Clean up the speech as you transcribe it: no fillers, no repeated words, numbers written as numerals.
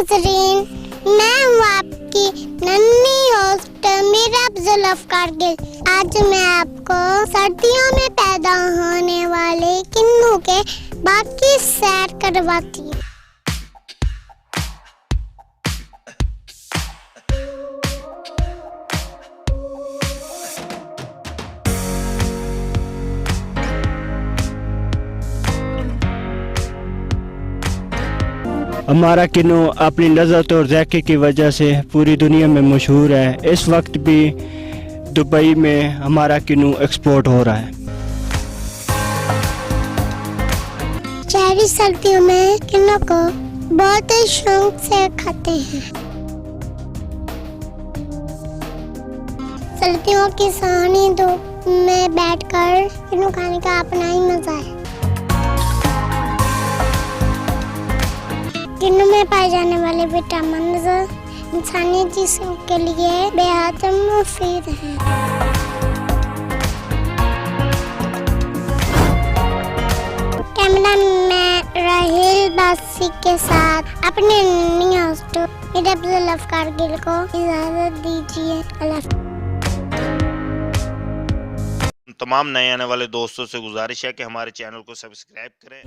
नाज़रीन, मैं हूँ आपकी नन्ही होस्ट मेरब ज़ुल्फकार गिल। आज मैं आपको सर्दियों में पैदा होने वाले किन्नू के बाकी सैर करवाती हूँ। हमारा किन्नू अपनी लज़्ज़त और ज़ायके की वजह से पूरी दुनिया में मशहूर है। इस वक्त भी दुबई में हमारा किन्नू एक्सपोर्ट हो रहा है। शहरी सर्दियों में किन्नू को बहुत ही शौक से खाते हैं। सर्दियों की सुहानी धूप में बैठकर किन्नू खाने का अपना ही मजा है। किन्नू में पाए जाने वाले विटामिन इंसानी जिस्म के लिए बेहद मुफीद हैं। कैमरा में राहिल बासी के साथ अपने नन्ही होस्ट मेरब ज़ुल्फकार गिल को इजाजत दीजिए। अल्लाह। तमाम नए आने वाले दोस्तों से गुजारिश है कि हमारे चैनल को सब्सक्राइब करें।